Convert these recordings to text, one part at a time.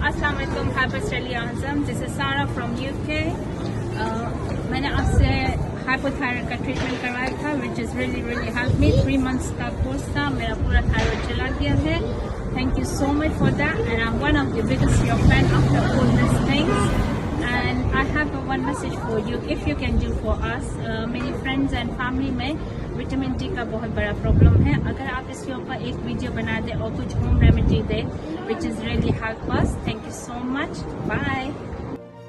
अस्सलाम वालेकुम आज़म, this is सारा फ्रॉम यूके। मैंने आपसे हाइपोथायराइड का ट्रीटमेंट करवाया था which is really help me. 3 months का कोर्स था, मेरा पूरा थायराइड चला गया है। Thank you so much for that and I am one of the biggest your fan after all this things. And I have one message for you, if you can do for us. मेरी friends and family में vitamin D का बहुत बड़ा problem है। अगर आप इसके ऊपर एक वीडियो बना दें और कुछ होम रेमेडी दें which is really help us. Thank you so much. Bye.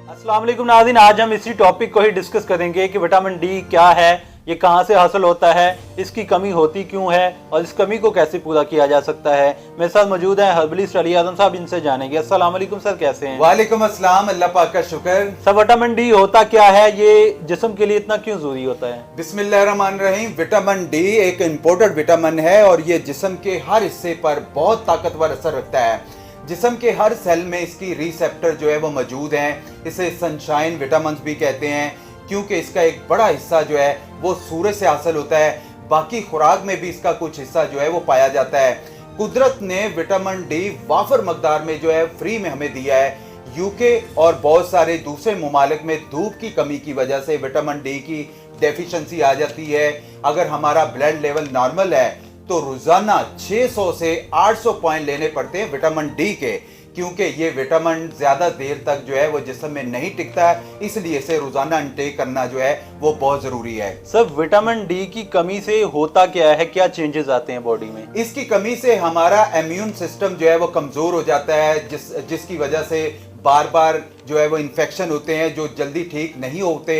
अस्सलाम वालेकुम नाज़रीन, आज हम इसी टॉपिक को ही डिस्कस करेंगे कि विटामिन डी क्या है, ये कहाँ से हासिल होता है, इसकी कमी होती क्यों है और इस कमी को कैसे पूरा किया जा सकता है। मेरे साथ मौजूद हैं हर्बलिस्ट अली आज़म साहब, इनसे जानेंगे। अस्सलाम वालेकुम सर, कैसे हैं? वालेकुम अस्सलाम, अल्लाह पाक का शुक्र। सर, विटामिन डी होता क्या है, ये जिस्म के लिए इतना क्यों जरूरी होता है? बिस्मिल्लाहिर्रहमानिर्रहीम। विटामिन डी एक इम्पोर्टेड विटामिन है और ये जिस्म के हर हिस्से पर बहुत ताकतवर असर रखता है। जिस्म के हर सेल में इसकी रिसेप्टर जो है वो मौजूद हैं। इसे सनशाइन विटामिन भी कहते हैं क्योंकि इसका एक बड़ा हिस्सा जो है वो सूरज से हासिल होता है। बाकी खुराक में भी इसका कुछ हिस्सा जो है वो पाया जाता है। कुदरत ने विटामिन डी वाफर मकदार में जो है फ्री में हमें दिया है। यूके और बहुत सारे दूसरे ममालिक में धूप की कमी की वजह से विटामिन डी की डेफिशिएंसी आ जाती है। अगर हमारा ब्लड लेवल नॉर्मल है तो रोजाना 600 से 800 पॉइंट लेने पड़ते हैं विटामिन डी के, क्योंकि ये विटामिन ज्यादा देर तक जो है वो जिस्म में नहीं टिकता है, इसलिए इसे रोजाना इंटेक करना जो है वो बहुत जरूरी है। सब विटामिन डी की कमी से होता क्या है, क्या चेंजेस आते हैं बॉडी में? इसकी कमी से हमारा इम्यून सिस्टम जो है वो कमजोर हो जाता है, जिसकी वजह से बार बार जो है वो इन्फेक्शन होते हैं जो जल्दी ठीक नहीं होते।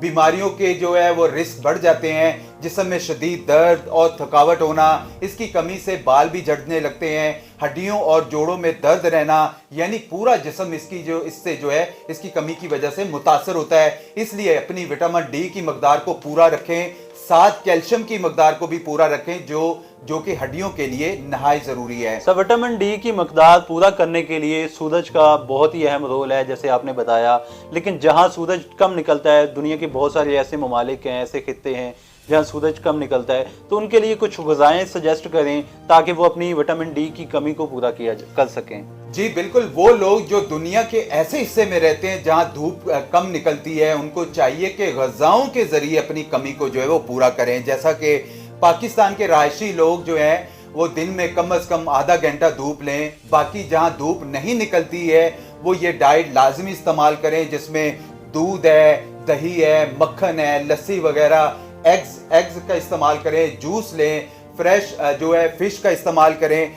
बीमारियों के जो है वो रिस्क बढ़ जाते हैं। जिस्म में शदीद दर्द और थकावट होना, इसकी कमी से बाल भी झड़ने लगते हैं। हड्डियों और जोड़ों में दर्द रहना, यानी पूरा जिस्म इससे जो है इसकी कमी की वजह से मुतासर होता है। इसलिए अपनी विटामिन डी की मकदार को पूरा रखें, साथ कैल्शियम की मकदार को भी पूरा रखें जो कि हड्डियों के लिए नहायत जरूरी है। सर, विटामिन डी की मकदार पूरा करने के लिए सूरज का बहुत ही अहम रोल है, जैसे आपने बताया। लेकिन जहां सूरज कम निकलता है, दुनिया के बहुत सारे ऐसे ममालिक हैं, ऐसे खित्ते हैं जहां सूरज कम निकलता है, तो उनके लिए कुछ ग़िज़ाएं सजेस्ट करें ताकि वो अपनी विटामिन डी की कमी को पूरा कर सकें। जी बिल्कुल, वो लोग जो दुनिया के ऐसे हिस्से में रहते हैं जहां धूप कम निकलती है, उनको चाहिए कि ग़िज़ाओं के जरिए अपनी कमी को जो है वो पूरा करें। जैसा कि पाकिस्तान के रहायशी लोग जो हैं वो दिन में कम से कम आधा घंटा धूप लें। बाकी जहां धूप नहीं निकलती है वो ये डाइट लाजमी इस्तेमाल करें, जिसमें दूध है, दही है, मक्खन है, लस्सी वगैरह, एग्स का इस्तेमाल करें, जूस लें, फ्रेश जो है फिश का इस्तेमाल करें,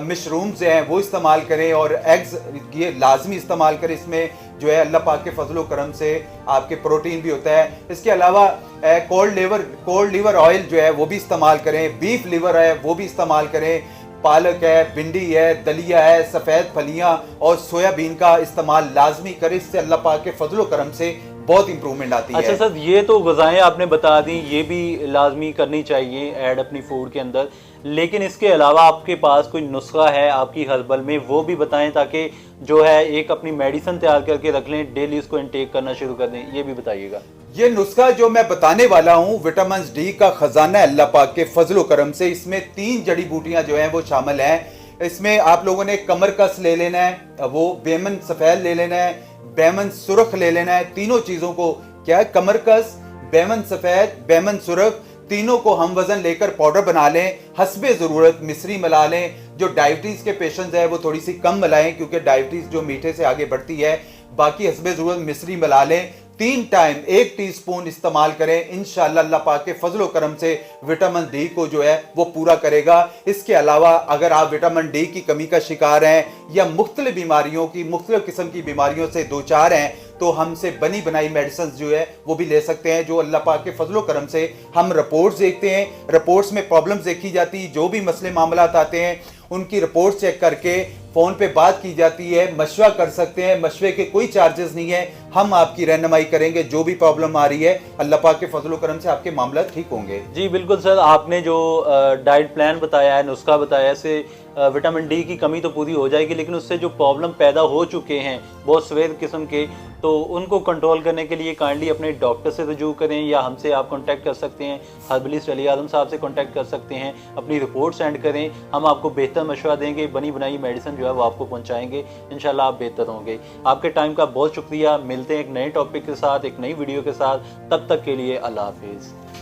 मशरूम्स हैं वो इस्तेमाल करें और एग्स ये लाजमी इस्तेमाल करें। इसमें जो है अल्लाह पाक के फजलो करम से आपके प्रोटीन भी होता है। इसके अलावा कोल्ड लीवर ऑयल जो है वो भी इस्तेमाल करें, बीफ लिवर है वो भी इस्तेमाल करें, पालक है, भिंडी है, दलिया है, सफ़ेद फलियां और सोयाबीन का इस्तेमाल लाजमी करें। इससे अल्लाह पाक के फजलो करम से बहुत इंप्रूवमेंट आती है। अच्छा सर, ये तो ग़िज़ाएं आपने बता दी, ये भी लाजमी करनी चाहिए ऐड अपनी फूड के अंदर, लेकिन इसके अलावा आपके पास कोई नुस्खा है आपकी हर्बल में, वो भी बताएं ताकि जो है एक अपनी मेडिसिन तैयार करके रख लें, डेली इसको इंटेक करना शुरू कर दें, ये भी बताइएगा। ये नुस्खा जो मैं बताने वाला हूँ विटामिन डी का खजाना है अल्लाह पाक के फजलो करम से। इसमें 3 जड़ी बूटियां जो हैं वो शामिल हैं। इसमें आप लोगों ने कमरकस ले लेना है, वो बेमन सफ़ेद ले लेना है, बेमन सुरख ले लेना है। तीनों चीजों को क्या है, कमरकस, बेमन सफेद, बेमन सुरख, तीनों को हम वजन लेकर पाउडर बना लें। हस्बे जरूरत मिश्री मिला लें। जो डायबिटीज के पेशेंट्स हैं वो थोड़ी सी कम मिलाएं क्योंकि डायबिटीज जो मीठे से आगे बढ़ती है। बाकी हस्बे जरूरत मिश्री मिला लें। 3 टाइम 1 टीस्पून इस्तेमाल करें। इंशाअल्लाह अल्लाह पाक के फजलो करम से विटामिन डी को जो है वो पूरा करेगा। इसके अलावा अगर आप विटामिन डी की कमी का शिकार हैं या मुख्तलिफ बीमारियों की मुख्तलिफ किस्म की बीमारियों से दो चार हैं तो हमसे बनी बनाई मेडिसिन जो है वो भी ले सकते हैं, जो अल्लाह पाक के फजलो करम से हम रिपोर्ट्स देखते हैं। रिपोर्ट्स में प्रॉब्लम्स देखी जाती, जो भी मसले मामलात आते हैं उनकी रिपोर्ट चेक करके फोन पे बात की जाती है, मशवरा कर सकते हैं, मशवरे के कोई चार्जेस नहीं है, हम आपकी रहनुमाई करेंगे। जो भी प्रॉब्लम आ रही है अल्लाह पाक के फजल करम से आपके मामला ठीक होंगे। जी बिल्कुल सर, आपने जो डाइट प्लान बताया है, नुस्खा बताया, इससे विटामिन डी की कमी तो पूरी हो जाएगी, लेकिन उससे जो प्रॉब्लम पैदा हो चुके हैं बहुत सवेर किस्म के, तो उनको कंट्रोल करने के लिए काइंडली अपने डॉक्टर से रजू करें, या हमसे आप कांटेक्ट कर सकते हैं, हर्बलिस्ट अली आजम साहब से कांटेक्ट कर सकते हैं, अपनी रिपोर्ट सेंड करें, हम आपको बेहतर मशवरा देंगे, बनी बनाई मेडिसिन जो है वो आपको पहुंचाएंगे, इंशाल्लाह आप बेहतर होंगे। आपके टाइम का बहुत शुक्रिया। मिलते हैं एक नए टॉपिक के साथ, एक नई वीडियो के साथ, तब तक के लिए अल्लाह हाफिज़।